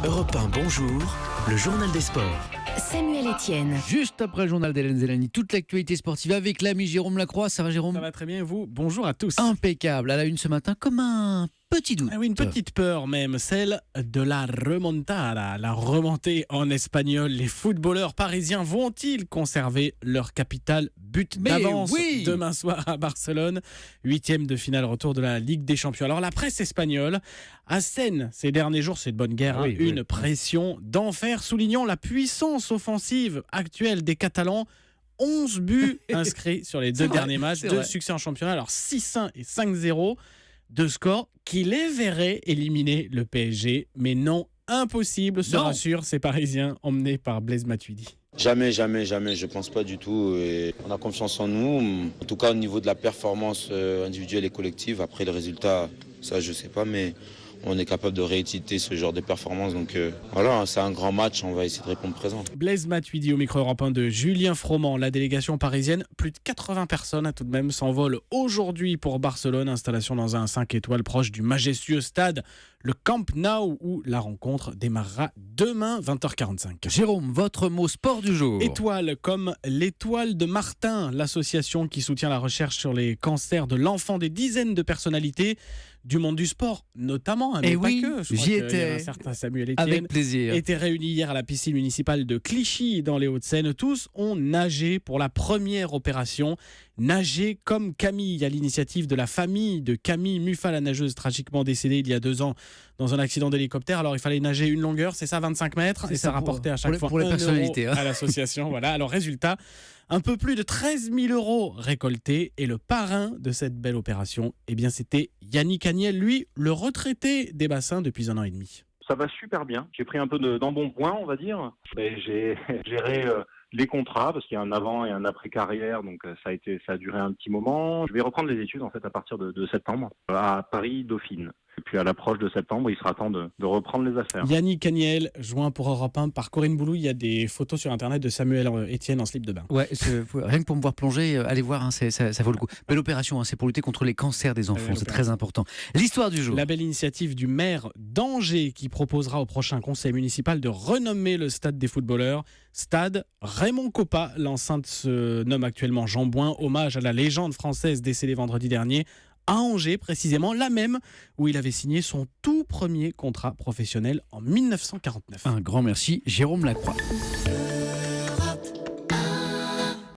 Europe 1, bonjour, le journal des sports. Samuel Etienne. Juste après le journal d'Hélène Zélani, toute l'actualité sportive avec l'ami Jérôme Lacroix. Ça va Jérôme? Ça va très bien et vous? Bonjour à tous. Impeccable, à la une ce matin comme un petit doute. Ah oui, une petite peur même, celle de la remontada, la remontée en espagnol. Les footballeurs parisiens vont-ils conserver leur capital but d'avance demain soir à Barcelone? 8e de finale retour de la Ligue des Champions. Alors la presse espagnole assène ces derniers jours, c'est de bonne guerre, une pression d'enfer, soulignant la puissance offensive actuelle des Catalans. 11 buts inscrits sur les deux derniers matchs, 2 succès en championnat, alors 6-1 et 5-0. Deux scores qui les verraient éliminer le PSG. Mais non, impossible, se rassurent ces Parisiens emmenés par Blaise Matuidi. Jamais, je pense pas du tout. Et on a confiance en nous, en tout cas au niveau de la performance individuelle et collective. Après le résultat, ça je sais pas, mais on est capable de rééditer ce genre de performance. Donc voilà, c'est un grand match, on va essayer de répondre présent. Blaise Matuidi au micro européen de Julien Froment. La délégation parisienne, plus de 80 personnes tout de même, s'envolent aujourd'hui pour Barcelone. Installation dans un 5 étoiles proche du majestueux stade, le Camp Nou, où la rencontre démarrera demain 20h45. Jérôme, votre mot sport du jour. Étoile, comme l'étoile de Martin, l'association qui soutient la recherche sur les cancers de l'enfant. Des dizaines de personnalités du monde du sport, notamment, mais pas que. J'y étais. Un certain Samuel Etienne avec plaisir. Était réuni hier à la piscine municipale de Clichy dans les Hauts-de-Seine. Tous ont nagé pour la première opération. Nager comme Camille, à l'initiative de la famille de Camille Muffat, la nageuse tragiquement décédée il y a 2 ans dans un accident d'hélicoptère. Alors il fallait nager une longueur, c'est ça, 25 mètres, et ça rapportait à chaque fois pour les 1 personnalités, euro à l'association. Voilà. Alors résultat, un peu plus de 13 000 euros récoltés, et le parrain de cette belle opération, eh bien c'était Yannick Agnel, lui, le retraité des bassins depuis 1 an et demi. Ça va super bien. J'ai pris un peu d'embonpoint, on va dire. J'ai géré les contrats parce qu'il y a un avant et un après carrière, donc ça a duré un petit moment. Je vais reprendre les études en fait à partir de septembre à Paris Dauphine. Et puis à l'approche de septembre, il sera temps de reprendre les affaires. Yannick Agnel, joint pour Europe 1 par Corinne Boulou. Il y a des photos sur internet de Samuel Etienne en slip de bain. Ouais, rien que pour me voir plonger, allez voir, ça vaut le coup. Belle opération, c'est pour lutter contre les cancers des enfants, c'est très important. L'histoire du jour. La belle initiative du maire d'Angers qui proposera au prochain conseil municipal de renommer le stade des footballeurs Stade Raymond Coppa. L'enceinte se nomme actuellement Jean Bouin, hommage à la légende française décédée vendredi dernier à Angers, précisément la même où il avait signé son tout premier contrat professionnel en 1949. Un grand merci, Jérôme Lacroix.